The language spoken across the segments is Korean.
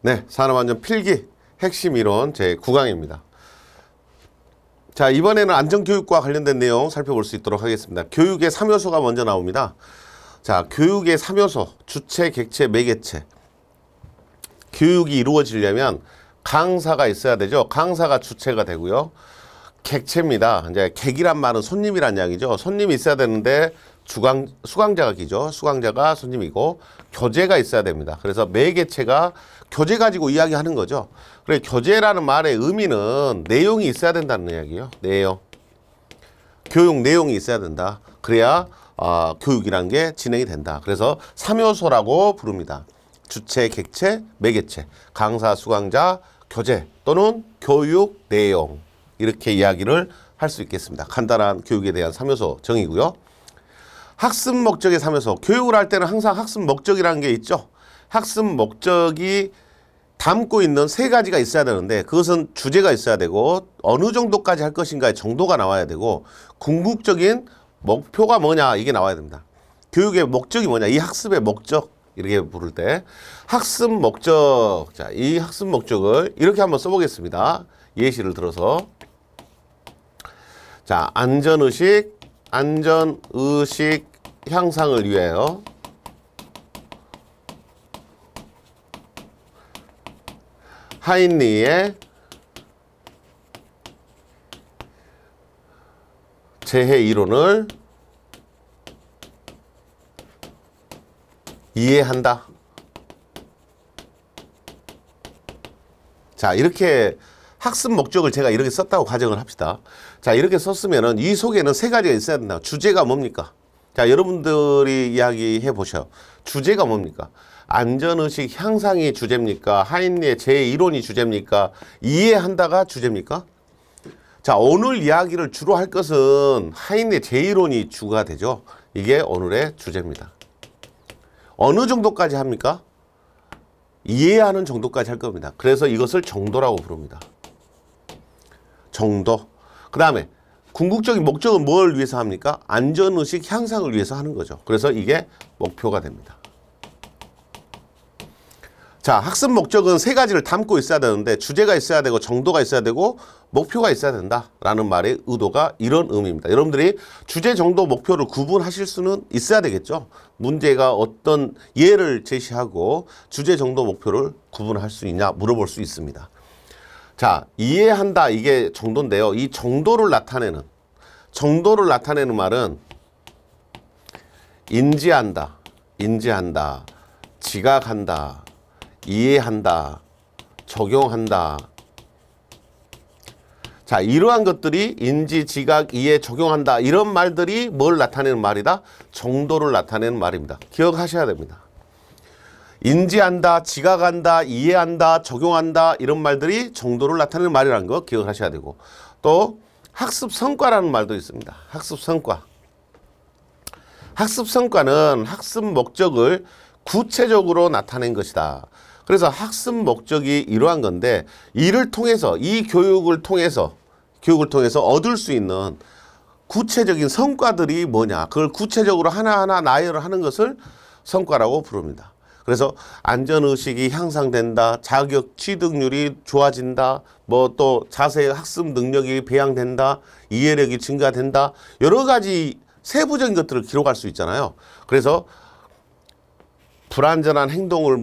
네, 산업안전 필기 핵심 이론 제9강입니다. 자, 이번에는 안전교육과 관련된 내용 살펴볼 수 있도록 하겠습니다. 교육의 3요소가 먼저 나옵니다. 자, 교육의 3요소, 주체, 객체, 매개체. 교육이 이루어지려면 강사가 있어야 되죠. 강사가 주체가 되고요. 객체입니다. 이제 객이란 말은 손님이란 이야기죠. 손님이 있어야 되는데 수강자가 기죠. 수강자가 손님이고 교재가 있어야 됩니다. 그래서 매개체가 교재 가지고 이야기하는 거죠. 그래, 교재라는 말의 의미는 내용이 있어야 된다는 이야기예요. 내용. 교육 내용이 있어야 된다. 그래야 교육이란 게 진행이 된다. 그래서 3요소라고 부릅니다. 주체, 객체, 매개체, 강사, 수강자, 교재 또는 교육 내용. 이렇게 이야기를 할 수 있겠습니다. 간단한 교육에 대한 3요소 정의고요. 학습 목적의 3요소. 교육을 할 때는 항상 학습 목적이라는 게 있죠. 학습 목적이 담고 있는 3가지가 있어야 되는데 그것은 주제가 있어야 되고 어느 정도까지 할 것인가의 정도가 나와야 되고 궁극적인 목표가 뭐냐 이게 나와야 됩니다. 교육의 목적이 뭐냐, 이 학습의 목적 이렇게 부를 때 학습 목적. 자, 이 학습 목적을 이렇게 한번 써보겠습니다. 예시를 들어서 자, 안전의식 향상을 위하여 하인리의 재해 이론을 이해한다. 자, 이렇게 학습 목적을 제가 이렇게 썼다고 가정을 합시다. 자, 이렇게 썼으면은 이 속에는 3가지가 있어야 된다. 주제가 뭡니까? 자, 여러분들이 이야기해 보셔. 주제가 뭡니까? 안전의식 향상이 주제입니까? 하인리의 제1원이 주제입니까? 이해한다가 주제입니까? 자, 오늘 이야기를 주로 할 것은 하인리의 제1원이 주가 되죠. 이게 오늘의 주제입니다. 어느 정도까지 합니까? 이해하는 정도까지 할 겁니다. 그래서 이것을 정도라고 부릅니다. 정도. 그 다음에 궁극적인 목적은 뭘 위해서 합니까? 안전의식 향상을 위해서 하는 거죠. 그래서 이게 목표가 됩니다. 자, 학습 목적은 3가지를 담고 있어야 되는데 주제가 있어야 되고 정도가 있어야 되고 목표가 있어야 된다라는 말의 의도가 이런 의미입니다. 여러분들이 주제, 정도, 목표를 구분하실 수는 있어야 되겠죠. 문제가 어떤 예를 제시하고 주제, 정도, 목표를 구분할 수 있냐 물어볼 수 있습니다. 자, 이해한다 이게 정도인데요. 이 정도를 나타내는 말은 인지한다, 지각한다, 이해한다, 적용한다. 자, 이러한 것들이 인지, 지각, 이해, 적용한다. 이런 말들이 뭘 나타내는 말이다? 정도를 나타내는 말입니다. 기억하셔야 됩니다. 인지한다, 지각한다, 이해한다, 적용한다. 이런 말들이 정도를 나타내는 말이라는 거 기억하셔야 되고 또 학습 성과라는 말도 있습니다. 학습 성과. 학습 성과는 학습 목적을 구체적으로 나타낸 것이다. 그래서 학습 목적이 이러한 건데 이를 통해서 이 교육을 통해서 얻을 수 있는 구체적인 성과들이 뭐냐, 그걸 구체적으로 하나하나 나열을 하는 것을 성과라고 부릅니다. 그래서 안전의식이 향상된다, 자격 취득률이 좋아진다, 뭐 또 자세 학습 능력이 배양된다, 이해력이 증가된다, 여러 가지 세부적인 것들을 기록할 수 있잖아요. 그래서 불안전한 행동을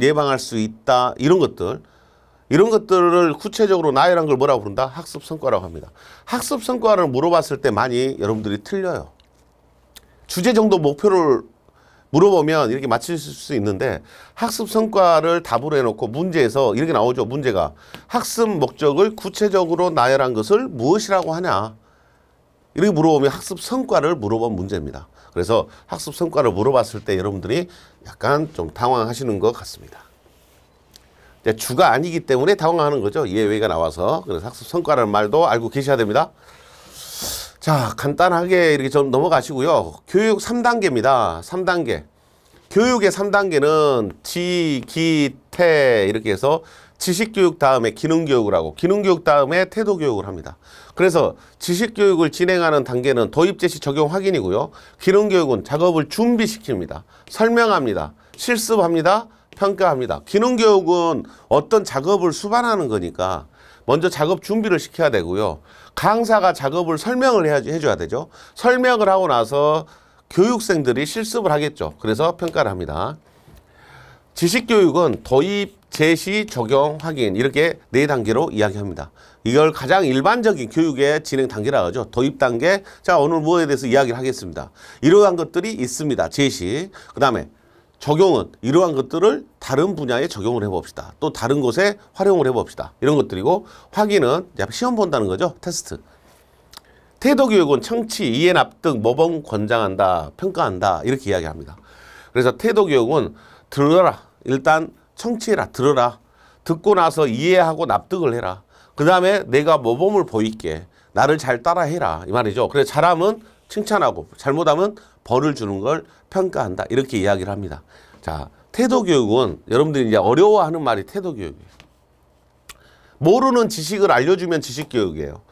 예방할 수 있다, 이런 것들을 구체적으로 나열한 걸 뭐라고 부른다? 학습 성과라고 합니다. 학습 성과를 물어봤을 때 많이 여러분들이 틀려요. 주제, 정도, 목표를 물어보면 이렇게 맞추실 수 있는데 학습 성과를 답으로 해놓고 문제에서 이렇게 나오죠. 문제가 학습 목적을 구체적으로 나열한 것을 무엇이라고 하냐, 이렇게 물어보면 학습 성과를 물어본 문제입니다. 그래서 학습 성과를 물어봤을 때 여러분들이 약간 좀 당황하시는 것 같습니다. 주가 아니기 때문에 당황하는 거죠. 예외가 나와서. 그래서 학습 성과라는 말도 알고 계셔야 됩니다. 자, 간단하게 이렇게 좀 넘어가시고요. 교육 3단계입니다. 3단계. 교육의 3단계는 지, 기, 태 이렇게 해서 지식교육 다음에 기능교육을 하고 기능교육 다음에 태도교육을 합니다. 그래서 지식교육을 진행하는 단계는 도입 제시 적용 확인이고요. 기능교육은 작업을 준비시킵니다. 설명합니다. 실습합니다. 평가합니다. 기능교육은 어떤 작업을 수반하는 거니까 먼저 작업 준비를 시켜야 되고요. 강사가 작업을 설명을 해줘야 되죠. 설명을 하고 나서 교육생들이 실습을 하겠죠. 그래서 평가를 합니다. 지식교육은 도입, 제시, 적용, 확인 이렇게 4단계로 이야기합니다. 이걸 가장 일반적인 교육의 진행 단계라고 하죠. 도입 단계, 자 오늘 무엇에 대해서 이야기를 하겠습니다. 이러한 것들이 있습니다. 제시, 그 다음에 적용은 이러한 것들을 다른 분야에 적용을 해봅시다. 또 다른 곳에 활용을 해봅시다. 이런 것들이고 확인은 시험 본다는 거죠. 테스트. 태도교육은 청취, 이해, 납득, 모범, 권장한다, 평가한다 이렇게 이야기합니다. 그래서 태도교육은 들어라. 일단 청취해라. 들어라. 듣고 나서 이해하고 납득을 해라. 그 다음에 내가 모범을 보일게. 나를 잘 따라해라. 이 말이죠. 그래서 잘하면 칭찬하고 잘못하면 벌을 주는 걸 평가한다. 이렇게 이야기를 합니다. 자, 태도교육은 여러분들이 이제 어려워하는 말이 태도교육이에요. 모르는 지식을 알려주면 지식교육이에요.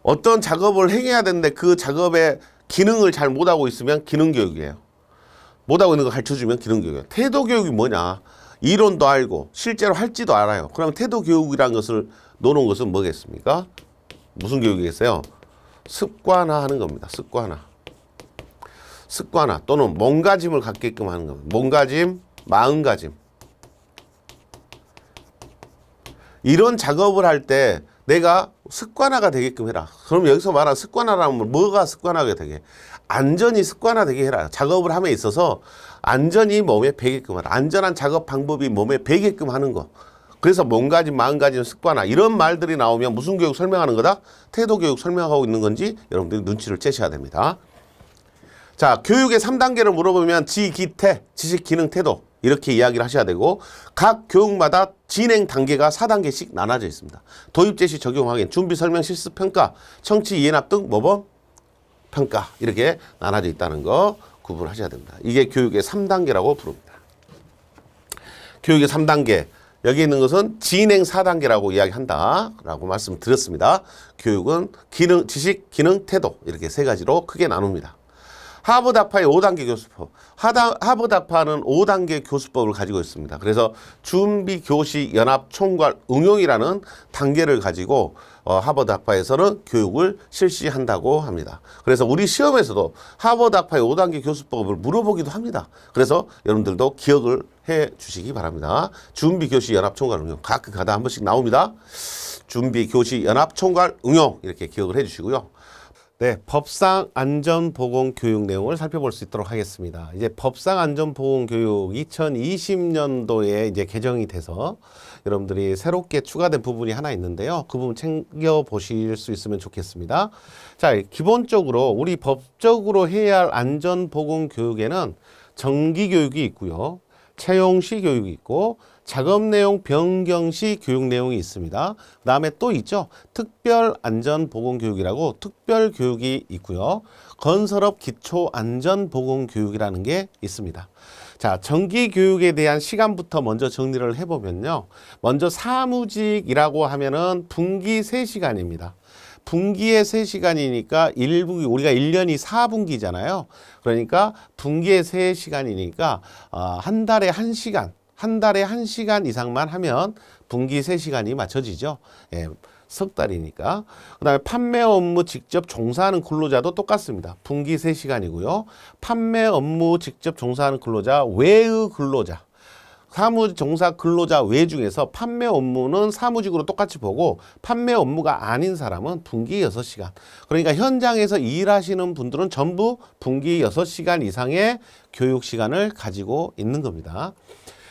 어떤 작업을 행해야 되는데 그 작업의 기능을 잘 못하고 있으면 기능교육이에요. 못하고 있는 거 가르쳐주면 기능교육이에요. 태도교육이 뭐냐? 이론도 알고 실제로 할지도 알아요. 그럼 태도교육이라는 것을 놓는 것은 뭐겠습니까? 무슨 교육이겠어요? 습관화하는 겁니다. 습관화 또는 몸가짐을 갖게끔 하는 겁니다. 몸가짐, 마음가짐. 이런 작업을 할 때 내가 습관화가 되게끔 해라. 그럼 여기서 말하는 습관화라면 뭐가 습관화가 되게? 안전이 습관화되게 해라. 작업을 함에 있어서 안전이 몸에 배게끔 하라. 안전한 작업 방법이 몸에 배게끔 하는 거. 그래서 몸가짐, 마음가짐, 습관화 이런 말들이 나오면 무슨 교육 설명하는 거다? 태도교육 설명하고 있는 건지 여러분들이 눈치를 채셔야 됩니다. 자, 교육의 3단계를 물어보면 지, 기, 태, 지식, 기능, 태도 이렇게 이야기를 하셔야 되고 각 교육마다 진행 단계가 4단계씩 나눠져 있습니다. 도입, 제시, 적용, 확인, 준비, 설명, 실습, 평가, 청취, 이해, 납득, 모범, 평가 이렇게 나눠져 있다는 거 구분하셔야 됩니다. 이게 교육의 3단계라고 부릅니다. 교육의 3단계 여기 있는 것은 진행 4단계라고 이야기한다 라고 말씀드렸습니다. 교육은 기능, 지식, 기능, 태도 이렇게 3가지로 크게 나눕니다. 하버드학파의 5단계 교수법. 하버드학파는 5단계 교수법을 가지고 있습니다. 그래서 준비, 교시, 연합, 총괄, 응용이라는 단계를 가지고 하버드학파에서는 교육을 실시한다고 합니다. 그래서 우리 시험에서도 하버드학파의 5단계 교수법을 물어보기도 합니다. 그래서 여러분들도 기억을 해 주시기 바랍니다. 준비, 교시, 연합, 총괄, 응용. 가끔 가다 한 번씩 나옵니다. 준비, 교시, 연합, 총괄, 응용 이렇게 기억을 해 주시고요. 네, 법상 안전보건 교육 내용을 살펴볼 수 있도록 하겠습니다. 이제 법상 안전보건 교육 2020년도에 이제 개정이 돼서 여러분들이 새롭게 추가된 부분이 하나 있는데요. 그 부분 챙겨 보실 수 있으면 좋겠습니다. 자, 기본적으로 우리 법적으로 해야 할 안전보건 교육에는 정기 교육이 있고요. 채용시 교육이 있고 작업 내용 변경 시 교육 내용이 있습니다. 그 다음에 또 있죠. 특별안전보건교육이라고 특별교육이 있고요. 건설업 기초안전보건교육이라는 게 있습니다. 자, 정기교육에 대한 시간부터 먼저 정리를 해보면요. 먼저 사무직이라고 하면은 분기 3시간입니다. 분기에 3시간이니까 우리가 1년이 4분기잖아요. 그러니까 분기에 3시간이니까 한 달에 1시간. 한 달에 1시간 이상만 하면 분기 3시간이 맞춰지죠. 예, 석 달이니까. 그 다음에 판매 업무 직접 종사하는 근로자도 똑같습니다. 분기 3시간이고요. 판매 업무 직접 종사하는 근로자 외의 근로자. 사무종사 근로자 외 중에서 판매 업무는 사무직으로 똑같이 보고 판매 업무가 아닌 사람은 분기 6시간. 그러니까 현장에서 일하시는 분들은 전부 분기 6시간 이상의 교육 시간을 가지고 있는 겁니다.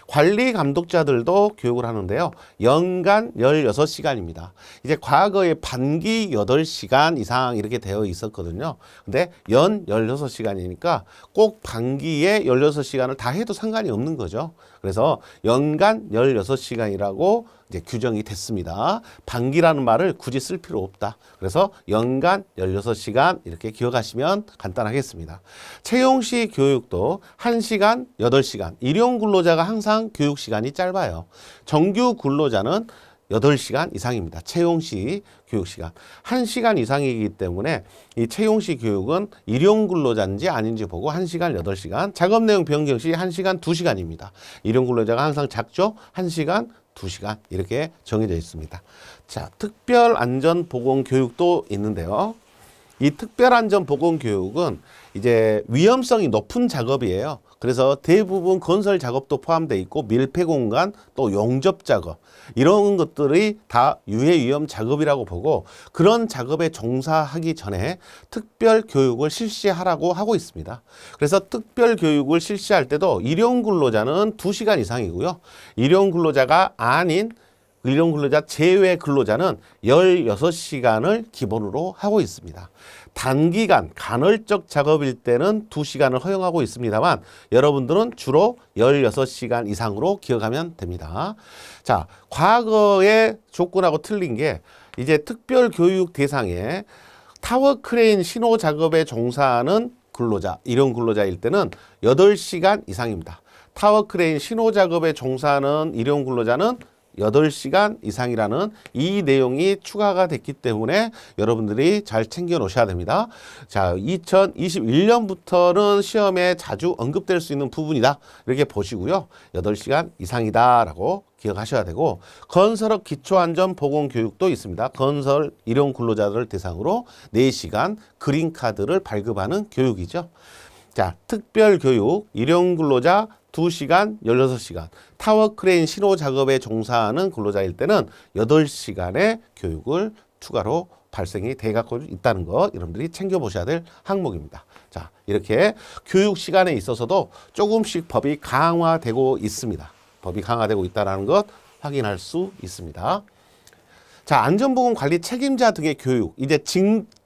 관리 감독자들도 교육을 하는데요. 연간 16시간입니다. 이제 과거에 반기 8시간 이상 이렇게 되어 있었거든요. 근데 연 16시간이니까 꼭 반기에 16시간을 다 해도 상관이 없는 거죠. 그래서 연간 16시간이라고 이제 규정이 됐습니다. 반기라는 말을 굳이 쓸 필요 없다. 그래서 연간 16시간 이렇게 기억하시면 간단하겠습니다. 채용시 교육도 1시간, 8시간. 일용 근로자가 항상 교육 시간이 짧아요. 정규 근로자는 8시간 이상입니다. 채용시 교육시간. 1시간 이상이기 때문에 이 채용시 교육은 일용 근로자인지 아닌지 보고 1시간, 8시간. 작업 내용 변경 시 1시간, 2시간입니다. 일용 근로자가 항상 작죠? 1시간, 2시간 이렇게 정해져 있습니다. 자, 특별안전보건교육도 있는데요. 이 특별안전보건교육은 이제 위험성이 높은 작업이에요. 그래서 대부분 건설 작업도 포함되어 있고 밀폐 공간 또 용접 작업 이런 것들이 다 유해 위험 작업이라고 보고 그런 작업에 종사하기 전에 특별 교육을 실시하라고 하고 있습니다. 그래서 특별 교육을 실시할 때도 일용 근로자는 2시간 이상이고요. 일용 근로자가 아닌 일용 근로자 제외 근로자는 16시간을 기본으로 하고 있습니다. 단기간 간헐적 작업일 때는 2시간을 허용하고 있습니다만 여러분들은 주로 16시간 이상으로 기억하면 됩니다. 자, 과거의 조건하고 틀린 게 이제 특별교육 대상에 타워 크레인 신호 작업에 종사하는 근로자, 일용 근로자일 때는 8시간 이상입니다. 타워 크레인 신호 작업에 종사하는 일용 근로자는 8시간 이상이라는 이 내용이 추가가 됐기 때문에 여러분들이 잘 챙겨 놓으셔야 됩니다. 자, 2021년부터는 시험에 자주 언급될 수 있는 부분이다. 이렇게 보시고요. 8시간 이상이다 라고 기억하셔야 되고 건설업 기초안전보건교육도 있습니다. 건설 일용 근로자들 대상으로 4시간 그린카드를 발급하는 교육이죠. 자, 특별교육 일용 근로자 2시간, 16시간. 타워 크레인 신호 작업에 종사하는 근로자일 때는 8시간의 교육을 추가로 발생이 돼 갖고 있다는 거 여러분들이 챙겨보셔야 될 항목입니다. 자, 이렇게 교육 시간에 있어서도 조금씩 법이 강화되고 있습니다. 법이 강화되고 있다는 것 확인할 수 있습니다. 자, 안전보건관리 책임자 등의 교육. 이제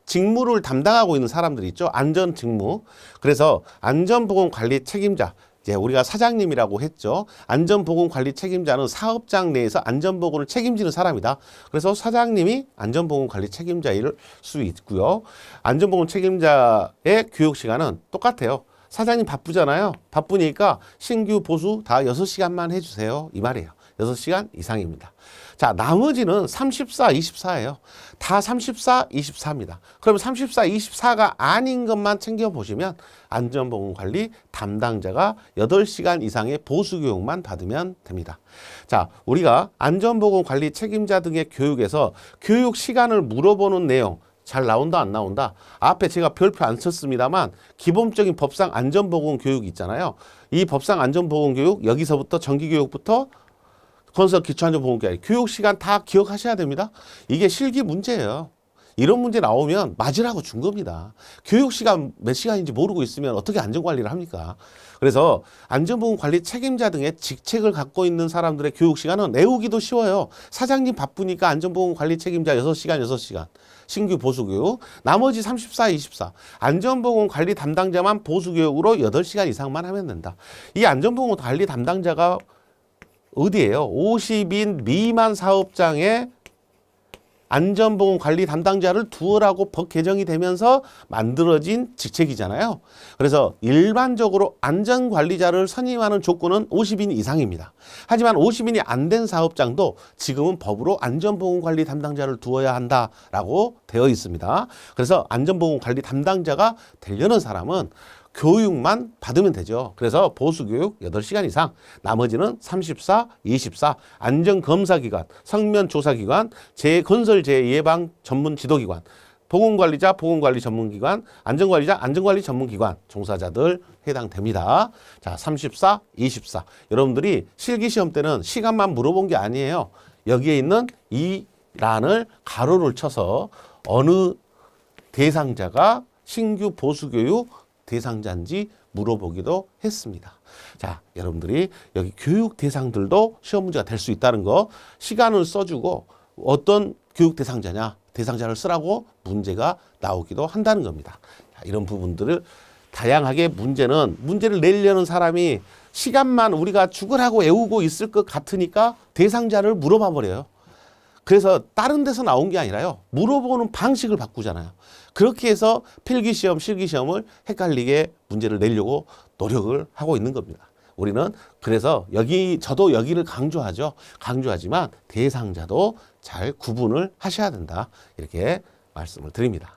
직무를 담당하고 있는 사람들이 있죠. 안전직무. 그래서 안전보건관리 책임자. 이제 우리가 사장님이라고 했죠. 안전보건관리 책임자는 사업장 내에서 안전보건을 책임지는 사람이다. 그래서 사장님이 안전보건관리 책임자일 수 있고요. 안전보건 책임자의 교육시간은 똑같아요. 사장님 바쁘잖아요. 바쁘니까 신규 보수 다 6시간만 해주세요. 이 말이에요. 6시간 이상입니다. 자, 나머지는 34, 24예요. 다 34, 24입니다. 그럼 34, 24가 아닌 것만 챙겨보시면 안전보건관리 담당자가 8시간 이상의 보수교육만 받으면 됩니다. 자, 우리가 안전보건관리 책임자 등의 교육에서 교육 시간을 물어보는 내용 잘 나온다 안 나온다? 앞에 제가 별표 안 썼습니다만 기본적인 법상 안전보건 교육 있잖아요. 이 법상 안전보건 교육 여기서부터 정기교육부터 건설 기초안전보건교육 교육 시간 다 기억하셔야 됩니다. 이게 실기 문제예요. 이런 문제 나오면 맞으라고 준 겁니다. 교육 시간 몇 시간인지 모르고 있으면 어떻게 안전관리를 합니까? 그래서 안전보건관리 책임자 등의 직책을 갖고 있는 사람들의 교육 시간은 외우기도 쉬워요. 사장님 바쁘니까 안전보건관리 책임자 6시간, 6시간. 신규 보수교육. 나머지 34, 24. 안전보건관리 담당자만 보수교육으로 8시간 이상만 하면 된다. 이 안전보건관리 담당자가 어디예요? 50인 미만 사업장에 안전보건관리 담당자를 두어라고 법 개정이 되면서 만들어진 직책이잖아요. 그래서 일반적으로 안전관리자를 선임하는 조건은 50인 이상입니다. 하지만 50인이 안 된 사업장도 지금은 법으로 안전보건관리 담당자를 두어야 한다라고 되어 있습니다. 그래서 안전보건관리 담당자가 되려는 사람은 교육만 받으면 되죠. 그래서 보수교육 8시간 이상, 나머지는 34, 24, 안전검사기관, 성면조사기관, 재건설 재예방 전문지도기관, 보건관리자, 보건관리 전문기관, 안전관리자, 안전관리 전문기관 종사자들 해당됩니다. 자, 34, 24. 여러분들이 실기시험 때는 시간만 물어본 게 아니에요. 여기에 있는 이 란을 가로를 쳐서 어느 대상자가 신규 보수교육 대상자인지 물어보기도 했습니다. 자, 여러분들이 여기 교육 대상들도 시험 문제가 될 수 있다는 거 시간을 써주고 어떤 교육 대상자냐 대상자를 쓰라고 문제가 나오기도 한다는 겁니다. 자, 이런 부분들을 다양하게 문제를 내려는 사람이 시간만 우리가 죽으라고 애우고 있을 것 같으니까 대상자를 물어봐 버려요. 그래서 다른 데서 나온 게 아니라요. 물어보는 방식을 바꾸잖아요. 그렇게 해서 필기시험, 실기시험을 헷갈리게 문제를 내려고 노력을 하고 있는 겁니다. 우리는 그래서 저도 여기를 강조하죠. 강조하지만 대상자도 잘 구분을 하셔야 된다. 이렇게 말씀을 드립니다.